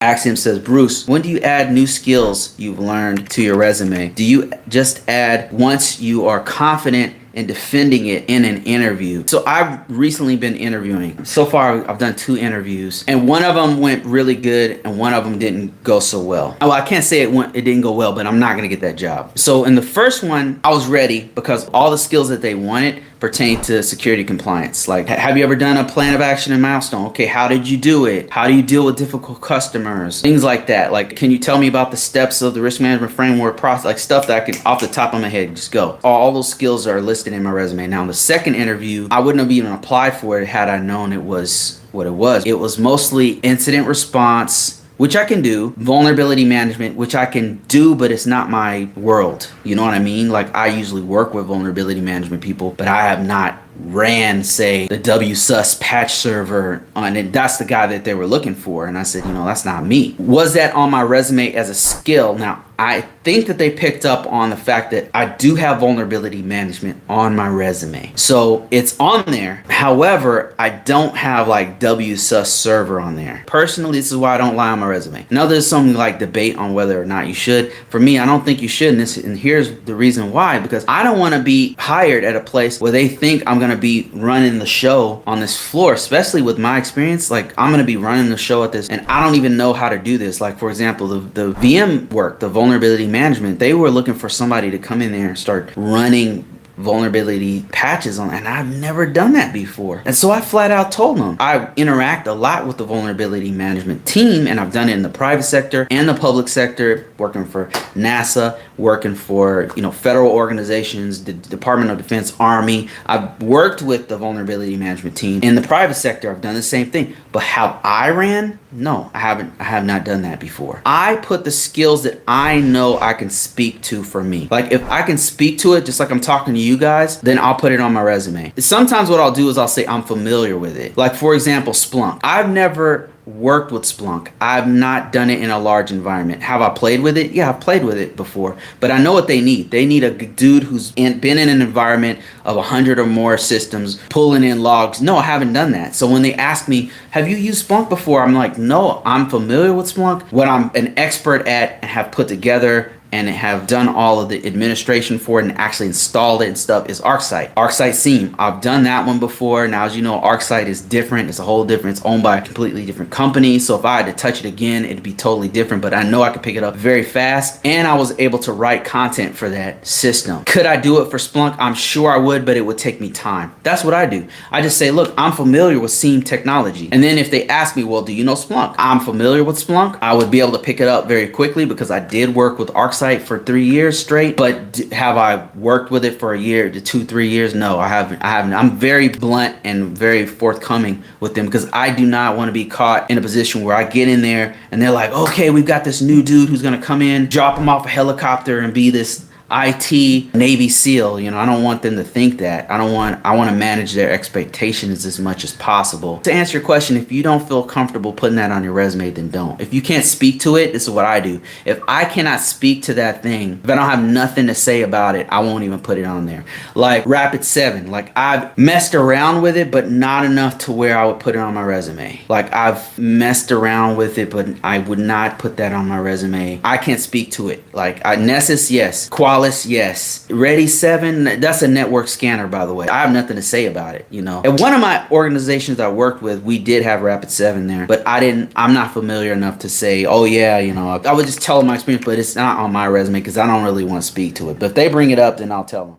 Axiom says, Bruce, when do you add new skills you've learned to your resume? Do you just add once you are confident in defending it in an interview? So I've recently been interviewing. So far, I've done 2 interviews, and one of them went really good, and one of them didn't go so well. Well, I can't say it didn't go well, but I'm not gonna get that job. So in the first one, I was ready because all the skills that they wanted pertain to security compliance. Like, have you ever done a plan of action and milestone? Okay, how did you do it? How do you deal with difficult customers? Things like that. Like, can you tell me about the steps of the risk management framework process? Like stuff that I could, off the top of my head, just go. All those skills are listed in my resume. Now, in the second interview, I wouldn't have even applied for it had I known it was what it was. It was mostly incident response, which I can do, vulnerability management, which I can do, but it's not my world. You know what I mean? Like, I usually work with vulnerability management people, but I have not ran, say, the WSUS patch server on it. That's the guy that they were looking for. And I said, that's not me. Was that on my resume as a skill? Now, I think that they picked up on the fact that I do have vulnerability management on my resume. So it's on there. However, I don't have like WSUS server on there. Personally, this is why I don't lie on my resume. Now there's some like debate on whether or not you should. For me, I don't think you should. And here's the reason why, because I don't want to be hired at a place where they think I'm going to be running the show on this floor, especially with my experience. Like, I'm going to be running the show at this, and I don't even know how to do this. Like, for example, the VM work, the vulnerability management, they were looking for somebody to come in there and start running vulnerability patches on, and I've never done that before. And so I flat out told them I interact a lot with the vulnerability management team, and I've done it in the private sector and the public sector, working for NASA, working for federal organizations, the Department of Defense, Army. I've worked with the vulnerability management team in the private sector. I've done the same thing. But how I ran? No, I haven't. I have not done that before. I put the skills that I know I can speak to for me. Like, if I can speak to it, just like I'm talking to you guys, then I'll put it on my resume. Sometimes what I'll do is I'll say I'm familiar with it. Like, for example, Splunk. I've never worked with Splunk. I've not done it in a large environment. Have I played with it? Yeah, I've played with it before, but I know what they need. They need a dude who's been in an environment of 100 or more systems, pulling in logs. No, I haven't done that. So when they ask me, have you used Splunk before? I'm like, no, I'm familiar with Splunk. What I'm an expert at and have put together and have done all of the administration for it and actually installed it and stuff is ArcSight. ArcSight SIEM. I've done that one before. Now, as you know, ArcSight is different. It's a whole different. It's owned by a completely different company. So if I had to touch it again, it'd be totally different. But I know I could pick it up very fast. And I was able to write content for that system. Could I do it for Splunk? I'm sure I would, but it would take me time. That's what I do. I just say, look, I'm familiar with SIEM technology. And then if they ask me, well, do you know Splunk? I'm familiar with Splunk. I would be able to pick it up very quickly because I did work with ArcSight for 3 years straight. But have I worked with it for a year to 2-3 years? No, I haven't. I'm very blunt and very forthcoming with them because I do not want to be caught in a position where I get in there and they're like, okay, we've got this new dude who's going to come in, drop him off a helicopter and be this IT Navy SEAL. I don't want them to think that. I want to manage their expectations as much as possible. To answer your question, if you don't feel comfortable putting that on your resume, then don't. If you can't speak to it, this is what I do. If I cannot speak to that thing, if I don't have nothing to say about it, I won't even put it on there. Like Rapid7, like I've messed around with it, but not enough to where I would put it on my resume. Like I've messed around with it, but I would not put that on my resume. I can't speak to it. Like Nessus, yes. Qualys, yes. Ready 7, that's a network scanner, by the way. I have nothing to say about it, At one of my organizations I worked with, we did have Rapid7 there, but I'm not familiar enough to say, oh yeah, I would just tell them my experience, but it's not on my resume because I don't really want to speak to it. But if they bring it up, then I'll tell them.